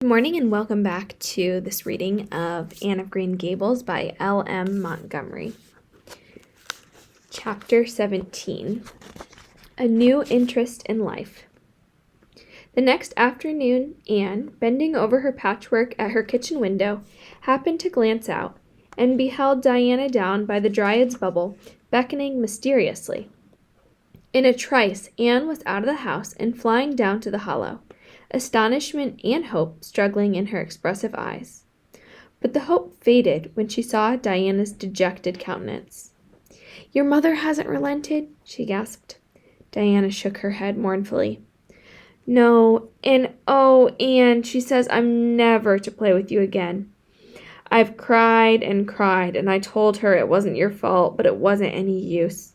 morning and welcome back to this reading of Anne of Green Gables by L.M. Montgomery. Chapter 17, A New Interest in Life. The next afternoon, Anne, bending over her patchwork at her kitchen window, happened to glance out and beheld Diana down by the Dryad's bubble, beckoning mysteriously. In a trice, Anne was out of the house and flying down to the hollow, astonishment and hope struggling in her expressive eyes. But the hope faded when she saw Diana's dejected countenance. "Your mother hasn't relented?" she gasped. Diana shook her head mournfully. "No, and oh, Anne, she says I'm never to play with you again. I've cried, and I told her it wasn't your fault, but it wasn't any use.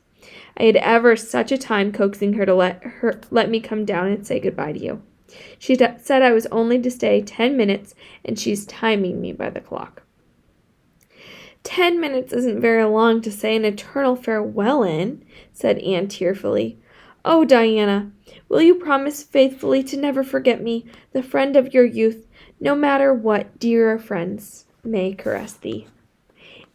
I had ever such a time coaxing her to let me come down and say goodbye to you. She said I was only to stay 10 minutes, and she's timing me by the clock." 10 minutes isn't very long to say an eternal farewell in, said Anne tearfully. "Oh, Diana, will you promise faithfully to never forget me, the friend of your youth, no matter what dearer friends may caress thee?"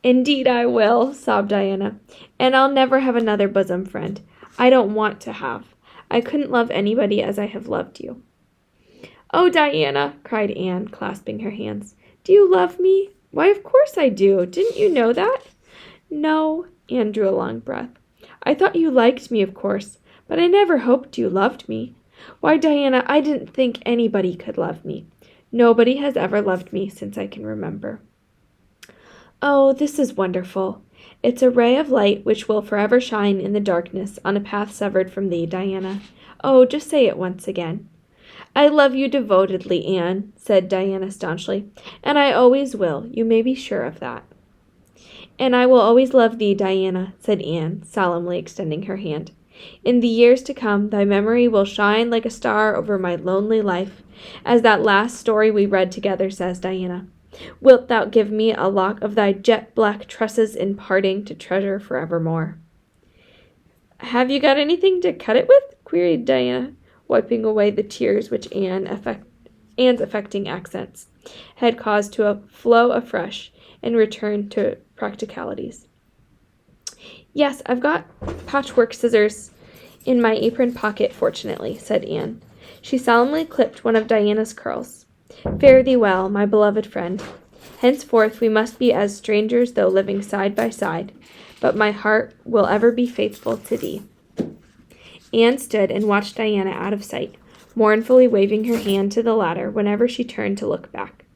"Indeed I will," sobbed Diana, "and I'll never have another bosom friend. I don't want to have. I couldn't love anybody as I have loved you." "Oh, Diana," cried Anne, clasping her hands, "do you love me?" "Why, of course I do. Didn't you know that?" "No," Anne drew a long breath. "I thought you liked me, of course, but I never hoped you loved me. Why, Diana, I didn't think anybody could love me. Nobody has ever loved me since I can remember." "Oh, this is wonderful. It's a ray of light which will forever shine in the darkness on a path severed from thee, Diana. Oh, just say it once again." "I love you devotedly, Anne," said Diana staunchly, "and I always will. You may be sure of that." "And I will always love thee, Diana," said Anne, solemnly extending her hand. "In the years to come, thy memory will shine like a star over my lonely life, as that last story we read together says, Diana. Wilt thou give me a lock of thy jet-black tresses in parting to treasure forevermore?" "Have you got anything to cut it with?" queried Diana, wiping away the tears which Anne's affecting accents had caused to flow afresh and return to practicalities. "Yes, I've got patchwork scissors in my apron pocket, fortunately," said Anne. She solemnly clipped one of Diana's curls. "Fare thee well, my beloved friend. Henceforth we must be as strangers though living side by side, but my heart will ever be faithful to thee." Anne stood and watched Diana out of sight, mournfully waving her hand to the latter whenever she turned to look back.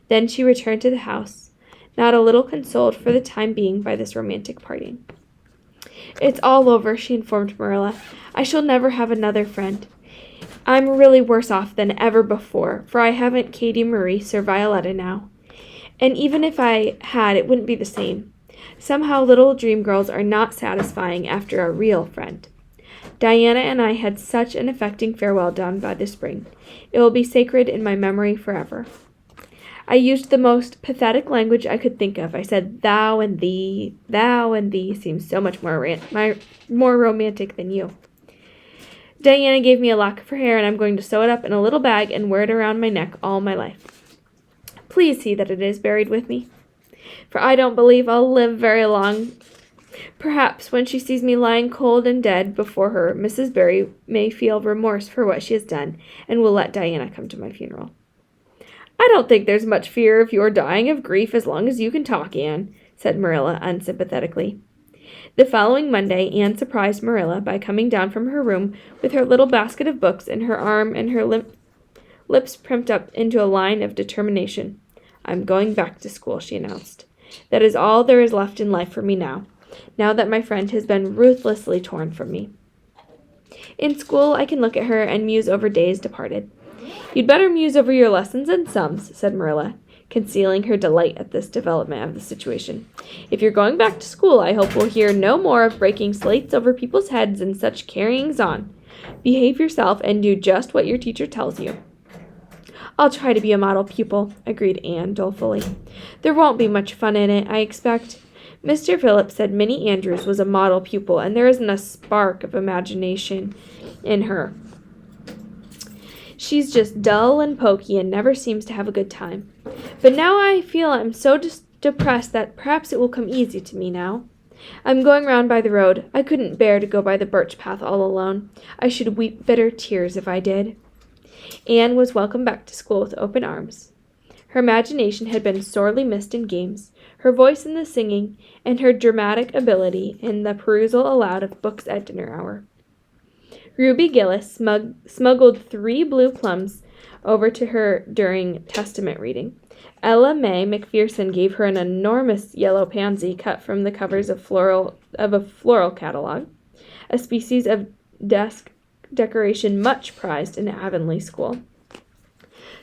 Then she returned to the house, not a little consoled for the time being by this romantic parting. "It's all over," she informed Marilla. "I shall never have another friend. I'm really worse off than ever before, for I haven't Katie Maurice or Violetta now. And even if I had, it wouldn't be the same. Somehow little dream girls are not satisfying after a real friend. Diana and I had such an affecting farewell down by the spring. It will be sacred in my memory forever. I used the most pathetic language I could think of. I said thou and thee. Thou and thee seems so much more romantic than you. Diana gave me a lock of her hair, and I'm going to sew it up in a little bag and wear it around my neck all my life. Please see that it is buried with me, for I don't believe I'll live very long. Perhaps when she sees me lying cold and dead before her, Mrs. Barry may feel remorse for what she has done, and will let Diana come to my funeral." "I don't think there's much fear of your dying of grief as long as you can talk, Anne," said Marilla unsympathetically. The following Monday, Anne surprised Marilla by coming down from her room with her little basket of books in her arm and her lips primped up into a line of determination. "I'm going back to school," she announced. "That is all there is left in life for me now that my friend has been ruthlessly torn from me. In school I can look at her and muse over days departed." "You'd better muse over your lessons and sums," said Marilla, concealing her delight at this development of the situation. "If you're going back to school, I hope we'll hear no more of breaking slates over people's heads and such carryings on. Behave yourself and do just what your teacher tells you." "I'll try to be a model pupil," agreed Anne dolefully. "There won't be much fun in it, I expect. Mr. Phillips said Minnie Andrews was a model pupil, and there isn't a spark of imagination in her. She's just dull and poky and never seems to have a good time. But now I feel I'm so depressed that perhaps it will come easy to me now. I'm going round by the road. I couldn't bear to go by the birch path all alone. I should weep bitter tears if I did." Anne was welcomed back to school with open arms. Her imagination had been sorely missed in games, her voice in the singing, and her dramatic ability in the perusal aloud of books at dinner hour. Ruby Gillis smuggled 3 blue plums over to her during Testament reading. Ella May McPherson gave her an enormous yellow pansy cut from the covers of a floral catalog, a species of desk decoration much prized in Avonlea School.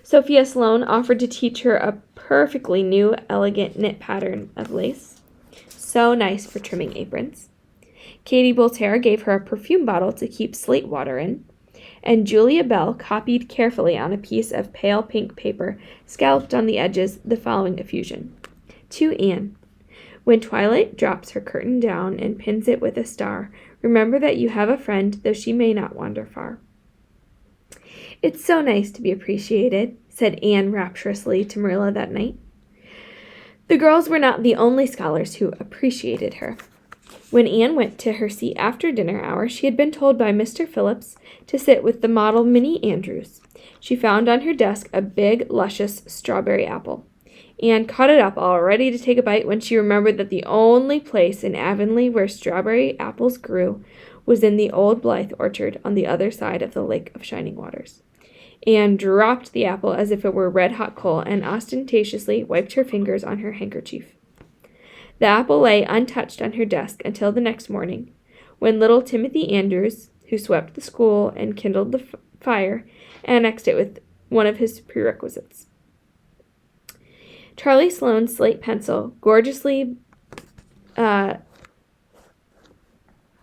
Sophia Sloane offered to teach her a perfectly new, elegant knit pattern of lace, so nice for trimming aprons. Katie Voltaire gave her a perfume bottle to keep slate water in, and Julia Bell copied carefully on a piece of pale pink paper, scalloped on the edges, the following effusion. To Anne, when twilight drops her curtain down and pins it with a star, remember that you have a friend, though she may not wander far. It's so nice to be appreciated, said Anne rapturously to Marilla that night. The girls were not the only scholars who appreciated her. When Anne went to her seat after dinner hour, she had been told by Mr. Phillips to sit with the model Minnie Andrews. She found on her desk a big, luscious strawberry apple. Anne caught it up, all ready to take a bite, when she remembered that the only place in Avonlea where strawberry apples grew was in the old Blythe orchard on the other side of the Lake of Shining Waters. Anne dropped the apple as if it were red-hot coal and ostentatiously wiped her fingers on her handkerchief. The apple lay untouched on her desk until the next morning, when little Timothy Andrews, who swept the school and kindled the fire, annexed it with one of his prerequisites. Charlie Sloane's slate pencil, gorgeously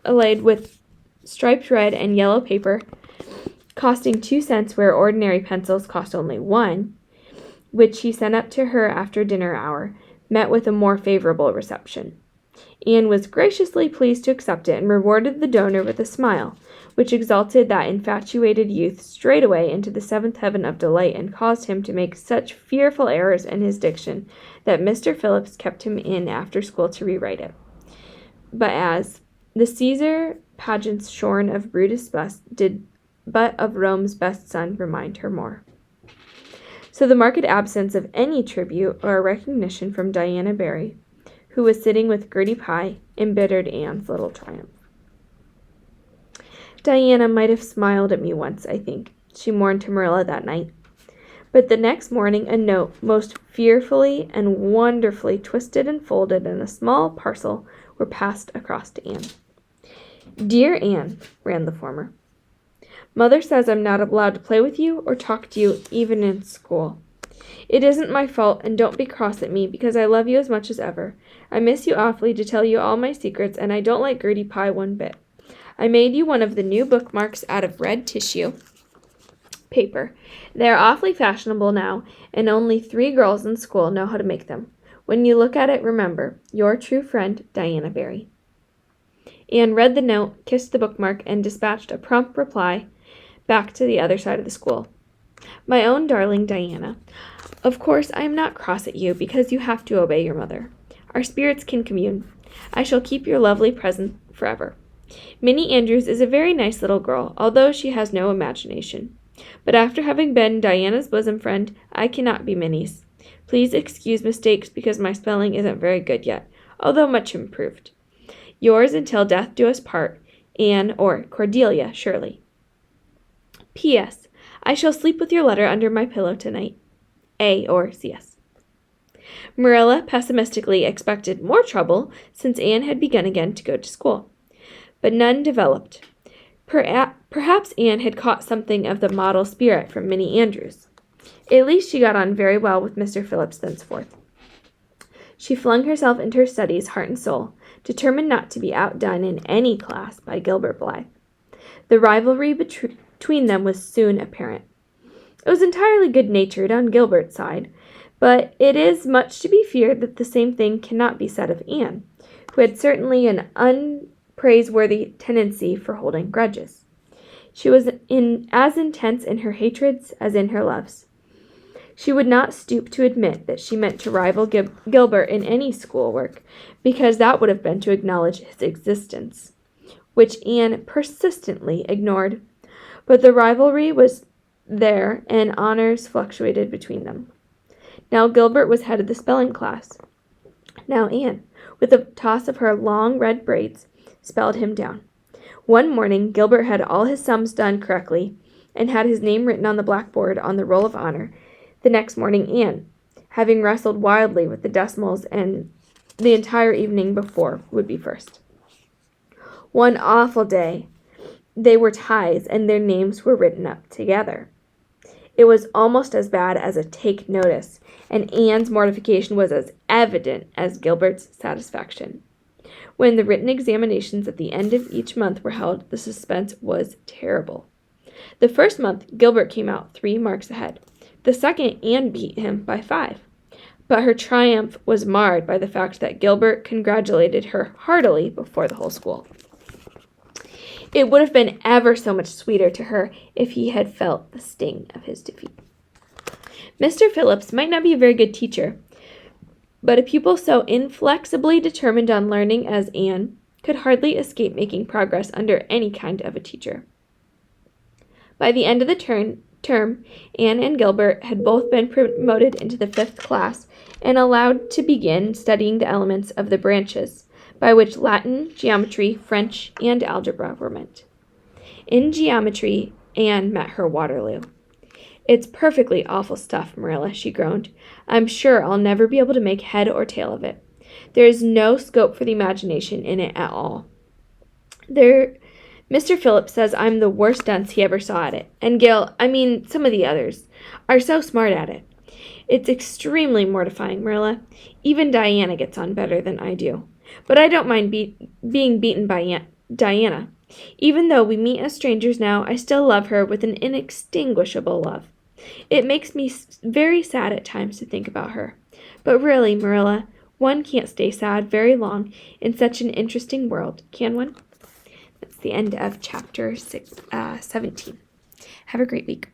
allayed with striped red and yellow paper, costing 2 cents where ordinary pencils cost only 1, which he sent up to her after dinner hour, met with a more favorable reception. Anne was graciously pleased to accept it and rewarded the donor with a smile, which exalted that infatuated youth straightway into the 7th heaven of delight and caused him to make such fearful errors in his diction that Mr. Phillips kept him in after school to rewrite it. But as the Caesar pageants shorn of Brutus' bust did but of Rome's best son remind her more. So the marked absence of any tribute or recognition from Diana Barry, who was sitting with Gertie Pye, embittered Anne's little triumph. Diana might have smiled at me once, I think, she mourned to Marilla that night. But the next morning a note, most fearfully and wonderfully twisted and folded in a small parcel, were passed across to Anne. Dear Anne, ran the former, Mother says I'm not allowed to play with you or talk to you even in school. It isn't my fault, and don't be cross at me, because I love you as much as ever. I miss you awfully to tell you all my secrets, and I don't like Gertie Pye one bit. I made you one of the new bookmarks out of red tissue paper. They are awfully fashionable now, and only 3 girls in school know how to make them. When you look at it, remember, your true friend, Diana Barry. Anne read the note, kissed the bookmark, and dispatched a prompt reply back to the other side of the school. My own darling Diana, of course I am not cross at you because you have to obey your mother. Our spirits can commune. I shall keep your lovely present forever. Minnie Andrews is a very nice little girl, although she has no imagination. But after having been Diana's bosom friend, I cannot be Minnie's. Please excuse mistakes because my spelling isn't very good yet, although much improved. Yours until death do us part, Anne or Cordelia Shirley. P.S. I shall sleep with your letter under my pillow tonight. A or C.S. Marilla pessimistically expected more trouble since Anne had begun again to go to school. But none developed. Perhaps Anne had caught something of the model spirit from Minnie Andrews. At least she got on very well with Mr. Phillips thenceforth. She flung herself into her studies heart and soul, determined not to be outdone in any class by Gilbert Blythe. The rivalry between them was soon apparent. It was entirely good-natured on Gilbert's side, but it is much to be feared that the same thing cannot be said of Anne, who had certainly an unpraiseworthy tendency for holding grudges. She was as intense in her hatreds as in her loves. She would not stoop to admit that she meant to rival Gilbert in any schoolwork, because that would have been to acknowledge his existence, which Anne persistently ignored. But the rivalry was there, and honors fluctuated between them. Now Gilbert was head of the spelling class. Now Anne, with a toss of her long red braids, spelled him down. One morning Gilbert had all his sums done correctly, and had his name written on the blackboard on the roll of honor. The next morning Anne, having wrestled wildly with the decimals and the entire evening before, would be first. One awful day, they were ties, and their names were written up together. It was almost as bad as a take notice, and Anne's mortification was as evident as Gilbert's satisfaction. When the written examinations at the end of each month were held, the suspense was terrible. The first month, Gilbert came out 3 marks ahead. The second, Anne beat him by 5. But her triumph was marred by the fact that Gilbert congratulated her heartily before the whole school. It would have been ever so much sweeter to her if he had felt the sting of his defeat. Mr. Phillips might not be a very good teacher, but a pupil so inflexibly determined on learning as Anne could hardly escape making progress under any kind of a teacher. By the end of the term, Anne and Gilbert had both been promoted into the 5th class and allowed to begin studying the elements of the branches, by which Latin, geometry, French, and algebra were meant. In geometry, Anne met her Waterloo. "It's perfectly awful stuff, Marilla," she groaned. "I'm sure I'll never be able to make head or tail of it. There is no scope for the imagination in it at all. Mr. Phillips says I'm the worst dunce he ever saw at it, and some of the others, are so smart at it. It's extremely mortifying, Marilla. Even Diana gets on better than I do. But I don't mind being beaten by Diana. Even though we meet as strangers now, I still love her with an inextinguishable love. It makes me very sad at times to think about her. But really, Marilla, one can't stay sad very long in such an interesting world, can one?" That's the end of chapter 17. Have a great week.